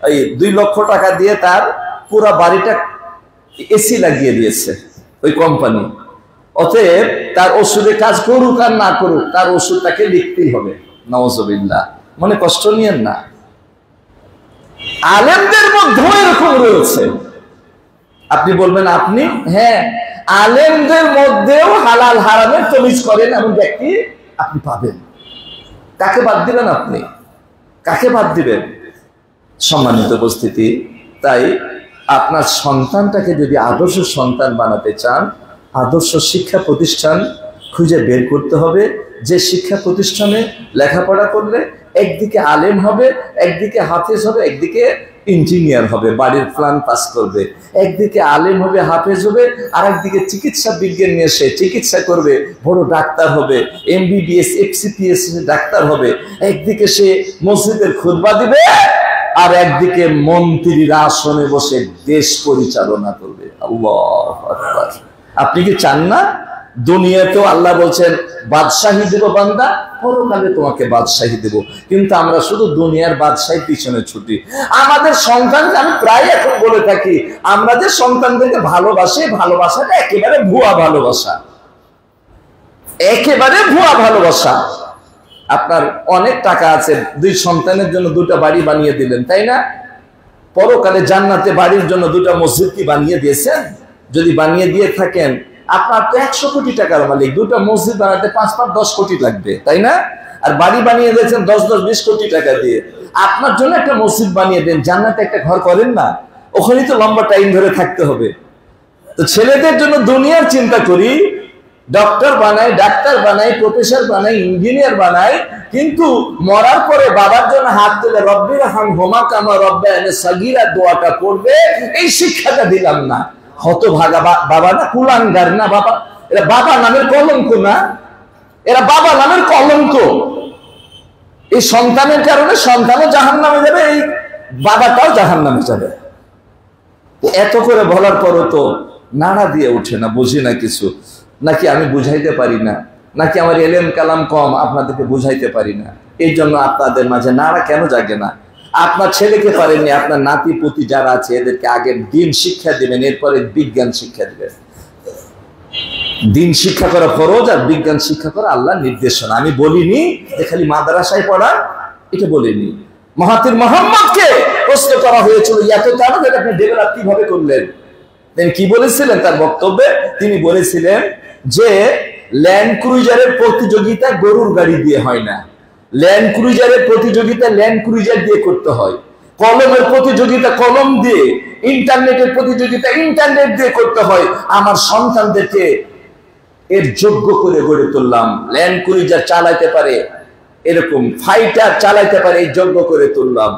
এই 2 লক্ষ টাকা দিয়ে তার পুরো বাড়িটা এসি লাগিয়ে দিয়েছে ওই কোম্পানি। অতএব তার ওষুধে কাজ করুক আর না করুক, তার ওষুধ তাকে লিখতেই হবে। নাউজুবিল্লাহ। মনে কষ্ট নিয়েন না। আলেমদের মধ্যেও এরকম রয়েছে। আপনি বলবেন আপনি, হ্যাঁ, আলেমদের মধ্যেও হালাল হারামের তমিজ করেন এমন ব্যক্তি আপনি পাবেন। কাকে বাদ দিবেন আপনি? কাকে বাদ দিবেন? সম্মানিত উপস্থিতি, তাই আপনার সন্তানটাকে যদি আদর্শ সন্তান বানাতে চান, আদর্শ শিক্ষা প্রতিষ্ঠান খুঁজে বের করতে হবে, যে শিক্ষা প্রতিষ্ঠানে লেখাপড়া করলে একদিকে আলেম হবে, একদিকে হাফেজ হবে, একদিকে ইঞ্জিনিয়ার হবে, বাড়ির প্ল্যান পাস করবে। একদিকে আলেম হবে, হাফেজ হবে, আর একদিকে চিকিৎসা বিজ্ঞান নিয়ে সে চিকিৎসা করবে, বড় ডাক্তার হবে, MBBS FCPS ডাক্তার হবে। একদিকে সে মসজিদের খুতবা দিবে, আর একদিকে মন্ত্রীর আসনে বসে দেশ পরিচালনা করবে। আল্লাহু আকবার। আপনি কি চান না? দুনিয়াতেও আল্লাহ বলছেন বাদশাহী দেব বান্দা, পরকালে তোমাকে বাদশাহী দেব। কিন্তু আমরা শুধু দুনিয়ার বাদশাহীর পিছনে ছুটি। আমাদের সন্তানকে আমি প্রায় এখন বলে থাকি, আমরা যে সন্তানদেরকে ভালোবাসি, ভালোবাসাটা একেবারে ভুয়া ভালোবাসা, একেবারে ভুয়া ভালোবাসা। আপনার অনেক টাকা আছে, 2 সন্তানের জন্য 2টা বাড়ি বানিয়ে দিলেন, তাই না? পরকালে জান্নাতে বাড়ির জন্য 2টা মসজিদ কি বানিয়ে দিয়েছেন? যদি বানিয়ে দিয়ে থাকেন, আপনার তো 100 কোটি টাকার মালিক, 2টা মসজিদ বানাতে 5-10 কোটি লাগবে, তাই না? আর বাড়ি বানিয়ে দিয়েছেন 10-20 কোটি টাকা দিয়ে। আপনার জন্য একটা মসজিদ বানিয়ে দেন, জান্নাতে একটা ঘর করেন না? ওখানেই তো লম্বা টাইম ধরে থাকতে হবে। তো ছেলেদের জন্য দুনিয়ার চিন্তা করি, ডক্টর বানাই, ডাক্তার বানাই, প্রফেসর বানাই, ইঞ্জিনিয়ার বানাই, কিন্তু মরার পরে বাবার জন্য হাত তুলে রব্বির হামহুমা কামা রাব্বায়ানি সাগীরা দোয়াটা পড়বে, এই শিক্ষাটা দিলাম না। হতভাগা বাবা না, কুলাঙ্গার না বাবা, এরা বাবা নামের কলঙ্ক না, এরা বাবা নামের কলঙ্ক। এই সন্তানের কারণে সন্তানও জাহান্নামে যাবে, এই বাবাটাও জাহান্নামে যাবে। এত করে বলার পরও তো নাড়া দিয়ে ওঠে না, বুঝি না কিছু। নাকি আমি বুঝাইতে পারি না, নাকি আমার এলেম কালাম কম, আপনাদেরকে বুঝাইতে পারি না, এই জন্য আপনাদের মাঝে নাড়া কেন জাগে না? আপনার ছেলেকে পারেননি, আপনার নাতি পুতি যারা আছে এদেরকে আগে দিন শিক্ষা দিবেন, এরপরে বিজ্ঞান শিক্ষা দিবেন। দিন শিক্ষা করা ফরজ, আর বিজ্ঞান শিক্ষা করা আল্লাহর নির্দেশনা। আমি বলিনি যে খালি মাদ্রাসায় পড়া, এটা বলিনি। মহাতির মোহাম্মদকে প্রশ্ন করা হয়েছিল এত কেন, যেটা আপনি ডেভেলপ কিভাবে করলেন? তিনি কি বলেছিলেন তার বক্তব্যে? তিনি বলেছিলেন যে ল্যান্ড ক্রুইজারের প্রতিযোগিতা গরুর গাড়ি দিয়ে হয় না, ল্যান্ড ক্রুইজারের প্রতিযোগিতা ল্যান্ড ক্রুইজার দিয়ে করতে হয়, কলমের প্রতিযোগিতা কলম দিয়ে, ইন্টারনেটের প্রতিযোগিতা ইন্টারনেট দিয়ে করতে হয়। আমার সন্তানদেরকে এর যোগ্য করে গড়ে তুললাম, ল্যান্ড ক্রুইজার চালাইতে পারে, এরকম ফাইটার চালাইতে পারে, এই যোগ্য করে তুললাম।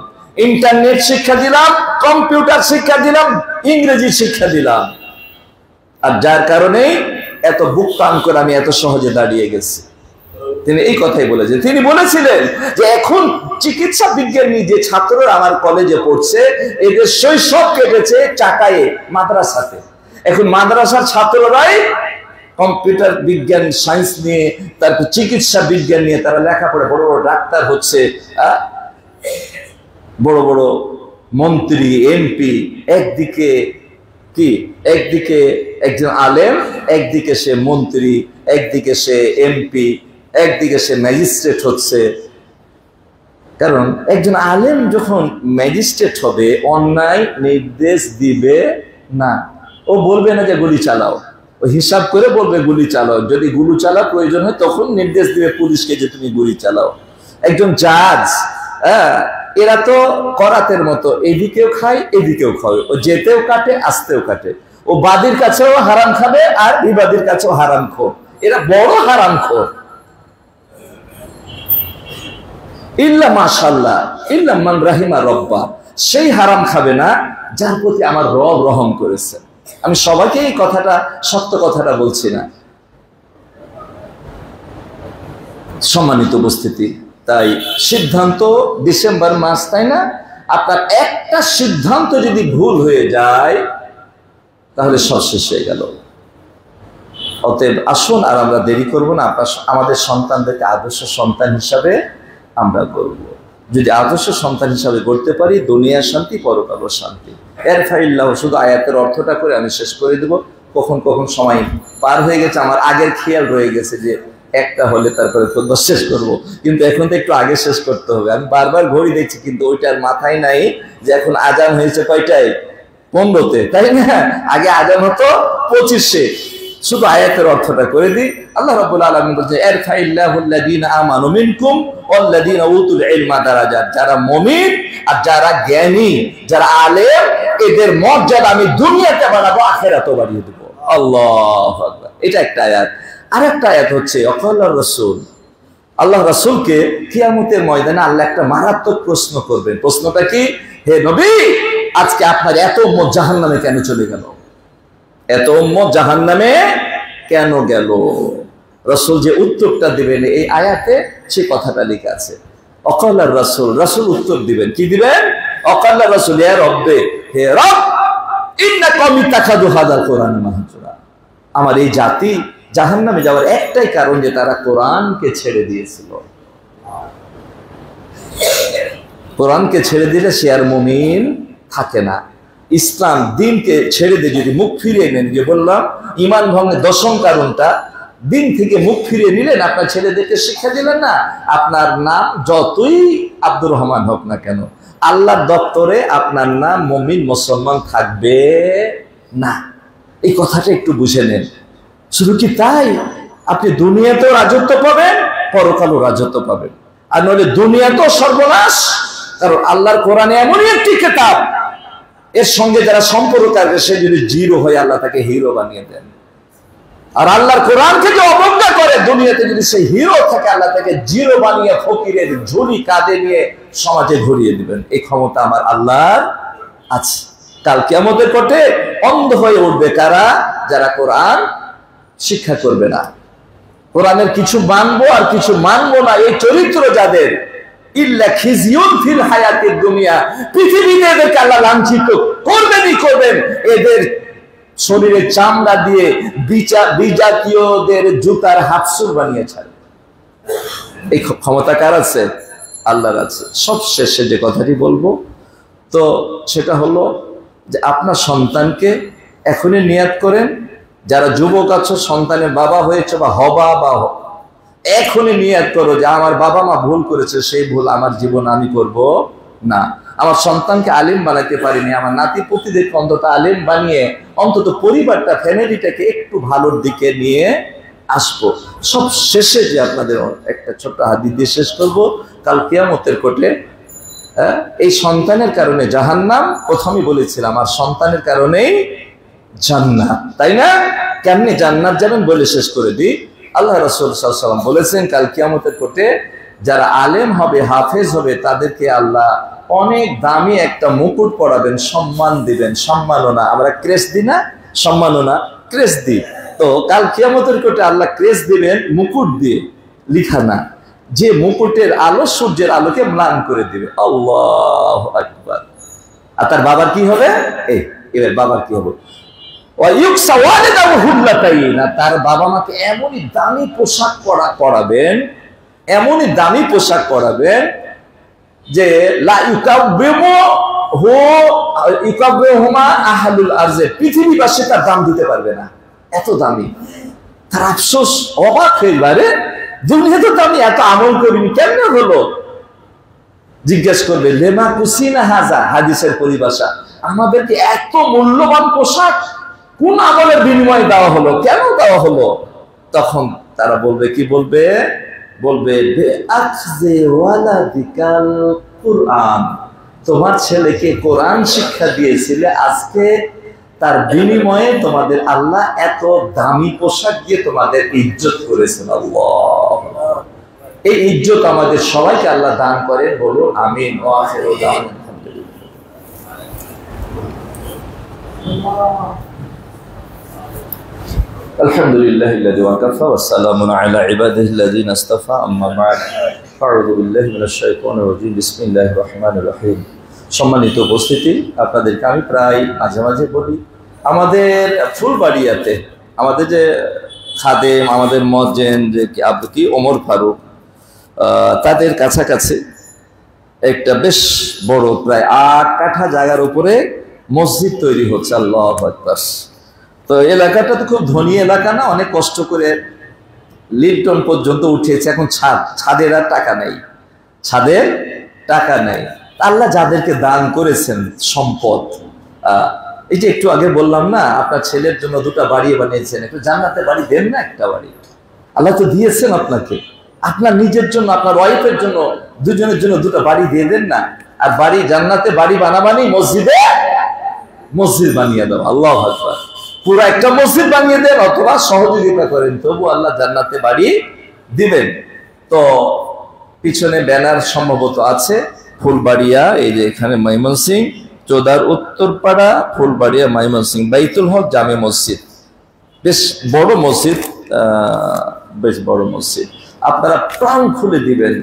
ইন্টারনেট শিক্ষা দিলাম, কম্পিউটার শিক্ষা দিলাম, ইংরেজি শিক্ষা দিলাম। আর যার কারণে এত বুক টান করে আমি এত সহজে দাঁড়িয়ে গেছি। তিনি এই কথাই বলেছেন। তিনি বলেছিলেন যে এখন চিকিৎসা বিজ্ঞান নিয়ে যে ছাত্ররা আমার কলেজে পড়ছে, এদের শৈশব কেটেছে চাকায়ে মাদ্রাসাতে। এখন মাদ্রাসার ছাত্ররাই কম্পিউটার বিজ্ঞান সায়েন্স নিয়ে, তারপর চিকিৎসা বিজ্ঞান নিয়ে তারা লেখাপড়া, বড় বড় ডাক্তার হচ্ছে, বড় বড় মন্ত্রী, এমপি। একদিকে কি, একদিকে একজন আলেম, একদিকে সে মন্ত্রী, একদিকে সে এমপি, একদিকে সে ম্যাজিস্ট্রেট হচ্ছে। কারণ একজন আলেম যখন ম্যাজিস্ট্রেট হবে, অন্যায় নির্দেশ দিবে না, ও বলবে না যে গুলি চালাও, ও হিসাব করে বলবে গুলি চালাও। যদি গুলি চালাও প্রয়োজন হয় তখন নির্দেশ দিবে পুলিশকে যে তুমি গুলি চালাও। একজন জাজ, এরা তো করাতের মতো, এদিকেও খায় এদিকেও খায়, ও যেতেও কাটে আসতেও কাটে, ও বাদীর কাছেও হারাম খাবে আর বিবাদীর কাছেও হারাম খোর। এরা বড় হারাম খোর। ইল্লা মাশাআল্লাহ ইল্লা মান রাহিমা রব্বা, সেই হারাম খাবে না যার প্রতি আমার রব রহম করেছে। আমি সবাইকে এই কথাটা, সত্য কথাটা বলছি না। সম্মানিত উপস্থিতি, তাই সিদ্ধান্ত ডিসেম্বর মাস, তাই না? আপনার একটা সিদ্ধান্ত যদি ভুল হয়ে যায় তাহলে সব শেষ হয়ে গেল। অতএব আসুন আর আমরা দেরি করব না, আমাদের সন্তানদেরকে আদর্শ সন্তান হিসাবে আমরা করব। যদি আদর্শ সন্তান হিসাবে গড়তে পারি, দুনিয়ার শান্তি, পরকালের শান্তি। এর ফাইল্লাহ, শুধু আয়াতের অর্থটা করে আমি শেষ করে দেব। কখন কখন সময় পার হয়ে গেছে, আমার আগের খেয়াল রয়ে গেছে যে একটা হলে তারপরে খুতবা শেষ করব, কিন্তু এখন তো একটু আগে শেষ করতে হবে। আমি বারবার ঘড়ি দেখছি, কিন্তু ওইটার মাথায় নাই যে এখন আজান হয়েছে কয়টায়, 15-তে, তাই না? আগে আজান হতো 25-এ। শুধু আয়াতের অর্থটা করে দিই। আল্লাহ রাব্বুল আলামিন বলছেন, ইরফাইল্লাহুল্লাযীনা আমানু মিনকুম ওয়াল্লাযীনা উতুল ইলমা দারাজাত। যারা মুমিন আর যারা জ্ঞানী, যারা আলেম, এদের মর্যাদা আমি দুনিয়াতে বাড়াবো, আখিরাতেও বাড়িয়ে দেব। আল্লাহু আকবার। এটা একটা আয়াত। আরেকটা আয়াত হচ্ছে ওয়াকালার রাসূল, আল্লাহ রাসূলকে কিয়ামতের ময়দানে আল্লাহ একটা মারাত্মক প্রশ্ন করবেন। প্রশ্নটা কি? হে নবী, আজকে আপনার এত উম্মত জাহান্নামে কেন চলে গেল? এত উম্মত জাহান্নামে কেন গেল? রাসূল যে উত্তরটা দিবেন এই আয়াতে সে কথাটা লেখা আছে। ওয়াকালার রাসূল, রাসূল উত্তর দিবেন, কি দিবেন? ওয়াকালার রাসূল, ইয়া রব্বে, হে রব, ইন্না কওমি তাখাযু হাযাল কুরআন মাহজুরা। আমার এই জাতি জাহান্নামে যাওয়ার একটাই কারণ যে তারা কোরআনকে ছেড়ে দিয়েছিল। কোরআনকে ছেড়ে দিলে সে আর মুমিন থাকে না। ইসলাম দিনকে ছেড়ে দিয়ে যদি মুখ ফিরিয়ে নেন, যে বললাম ঈমান ভঙ্গের দশম কারণটা, দিন থেকে মুখ ফিরিয়ে নিলেন, আপনার ছেলেদেরকে শিক্ষা দিলেন না, আপনার নাম যতই আব্দুর রহমান হোক না কেন, আল্লাহর দপ্তরে আপনার নাম মুমিন মুসলমান থাকবে না। এই কথাটা একটু বুঝে নেন। শুধু কি তাই, আপনি দুনিয়াতেও রাজত্ব পাবেন, পরকালও রাজত্ব পাবেন। আর নইলে দুনিয়াতেও সর্বনাশ, কারণ আল্লাহর কোরআনে এমনই একটি কিতাব, এর সঙ্গে যারা সম্পর্ক আসবে সে যদি জিরো হয় আল্লাহ তাকে হিরো বানিয়ে দেন। আর আল্লাহর কোরআন থেকে অবজ্ঞা করে দুনিয়াতে যদি সে হিরো থাকে, আল্লাহ তাকে জিরো বানিয়ে ফকিরের ঝুলি কাঁধে নিয়ে সমাজে ঘুরিয়ে দিবেন। এই ক্ষমতা আমার আল্লাহর আছে। কাল কিয়ামতের কোটে অন্ধ হয়ে উঠবে কারা? যারা কোরআন শিক্ষা করবে না। কোরআনের কিছু মানবো আর কিছু মানবো না, এই চরিত্র যাদের, ইল্লা খিজিয়ুন ফিল হায়াতিদ দুনিয়া, পৃথিবীতে এদেরকে আল্লাহ লাঞ্ছিত করবেনই করবেন। এদের শরীরে চামড়া দিয়ে বিজাতীয়দের জুতার হাতসুর বানিয়েছেন। এই ক্ষমতা কার আছে? আল্লাহর আছে। সব শেষে যে কথাটি বলবো, তো সেটা হলো যে আপনার সন্তানকে এখনই নিয়াত করেন, যারা যুবক আছো, সন্তানের বাবা হয়েছে বা হবা বা এখনই নিয়াত করো যে আমার বাবা মা ভুল করেছে, সেই ভুল আমার জীবন আমি করব না। আমার সন্তানকে আলিম বানাতে পারিনি, আমার নাতি পুতিদেরকে অন্তত আলিম বানিয়ে অন্তত পরিবারটা, ফ্যামিলিটাকে একটু ভালোর দিকে নিয়ে আসবো। সব শেষে যে আপনাদের একটা ছোট্ট হাদিস দিয়ে শেষ করবো, কাল কিয়ামতের কোটে এই সন্তানের কারণে জাহান্নাম, প্রথমেই বলেছিলাম আর সন্তানের কারণেই জান্নাত, তাই না? কেমনি জান্নাত যাবেন বলে শেষ করে দিই। আল্লাহ রাসূল সাল্লাল্লাহু আলাইহি ওয়াসাল্লাম বলেছেন, কাল কিয়ামতের কোটে যারা আলেম হবে, হাফেজ হবে, তাদেরকে আল্লাহ অনেক দামি একটা মুকুট পরাবেন, সম্মান দিবেন। সম্মাননা, আমরা ক্রেস দিই না, সম্মাননা ক্রেস দিই। তো কাল কিয়ামতের কোটে আল্লাহ ক্রেস দিবেন মুকুট দিয়ে, লিখা না, যে মুকুটের আলো সূর্যের আলোকে ম্লান করে দিবে। আল্লাহু আকবার। আর তার বাবার কি হবে? এবার বাবার কি হবে? তার বাবা মাকে এমনই দামি পোশাক পরাবেন, এমনই দামি পোশাক পরাবেন যে পৃথিবীবাসী তার দাম দিতে পারবে না, এত দামি। তার আফসোস, অবাক হয়ে বারে, দুনিয়া তো দামি, এত আমল করিনি, কেমন হলো? জিজ্ঞেস করবে, লেমা কুসিনা হাজা, হাদিসের পরিভাষা, আমাদেরকে এত মূল্যবান পোশাক কোন আমলের বিনিময়ে দেওয়া হলো, কেন দেওয়া হলো? তখন তারা বলবে, কি বলবে? বলবে, কুরআন, তোমার ছেলেকে কোরআন শিক্ষা দিয়েছিলে, আজকে তার বিনিময়ে তোমাদের আল্লাহ এত দামি পোশাক দিয়ে তোমাদের ইজ্জত করেছেন। আল্লাহ, এই ইজ্জত আমাদের সবাইকে আল্লাহ দান করে, বলো আমিন। আলহামদুলিল্লাহিল্লাযী ওয়াকাফা ওয়াসসালামু আলা ইবাদিহিল্লাযীনা ইসতাফা, আম্মা বা'দ, আউযু বিল্লাহি মিনাশ শাইতানির রাজীম, বিসমিল্লাহির রহমানির রহিম। সম্মানিত উপস্থিতি, আপনাদেরকে আমি প্রায় মাঝে মাঝে বলি, আমাদের ফুলবাড়িয়াতে আমাদের যে খাদেম, আমাদের মুয়াজ্জিন যে কি ওমর ফারুক, তাদের কাছাকাছি একটা বেশ বড় প্রায় 8 কাঠা জায়গার উপরে মসজিদ তৈরি হচ্ছে। আল্লাহু আকবার। তো এলাকাটা তো খুব ধনী এলাকা না, অনেক কষ্ট করে লিফটন পর্যন্ত উঠিয়েছে, এখন ছাদের আর টাকা নেই, ছাদের টাকা নেই। আল্লাহ যাদেরকে দান করেছেন সম্পদ, এই যে একটু আগে বললাম না, আপনার ছেলের জন্য 2টা বাড়ি বানিয়েছেন, একটু জান্নাতে বাড়ি দেন না, একটা বাড়ি আল্লাহ তো দিয়েছেন আপনাকে, আপনার নিজের জন্য, আপনার ওয়াইফের জন্য, দুজনের জন্য 2টা বাড়ি দিয়ে দেন না। আর বাড়ি জান্নাতে বাড়ি বানাবানি মসজিদে মসজিদ বানিয়ে দাও, আল্লাহু আকবার, পুরো একটা মসজিদ বানিয়ে দেন, অথবা সহযোগিতা করেন, তবু আল্লাহ জান্নাতে বাড়ি দিবেন। তো পিছনে ব্যানার সম্ভবত আছে, ফুলবাড়িয়া, এই যে এখানে ময়মনসিংহ, চোদার উত্তরপাড়া, ফুলবাড়িয়া, ময়মনসিংহ, বাইতুল হক জামে মসজিদ, বেশ বড় মসজিদ, বেশ বড় মসজিদ। আপনারা প্রাণ খুলে দিবেন,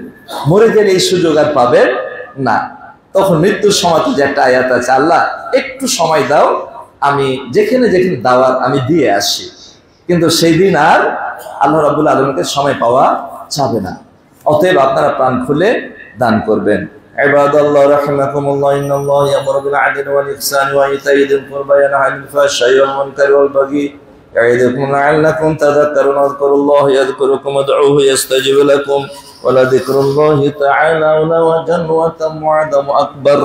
মরে গেলে এই সুযোগ আর পাবেন না। তখন মৃত্যুর সময় যে একটা আয়াত আছে, আল্লাহ একটু সময় দাও, আমি যেখানে যেখানে দাওয়াত আমি দিয়ে আসি, কিন্তু সেই দিন আর আল্লাহ রাব্বুল আলামিনকে সময় পাওয়া যাবে না। অতএব আপনারা প্রাণ খুলে দান করবেন। ইবাদাল্লাহ রাহিমাকুমুল্লাহ, ইন্নাল্লাহ ইয়ামুরু বিল আদলি ওয়াল ইহসানি ওয়া ইতাই যিল কুরবা ওয়া ইয়ানহা আনিল ফাহশাই ওয়াল মুনকারি ওয়াল বাগি ইয়াইদুকুম লাআল্লাকুম তাযাক্কারুন। আযকুরুল্লাহ ইয়াযকুরুকুম ওয়াদউহু ইয়াস্তাজিব লাকুম ওয়া লাযিকরুল্লাহি তাআলা আ'লা ওয়া জান্নাতুম ওয়া আকবার।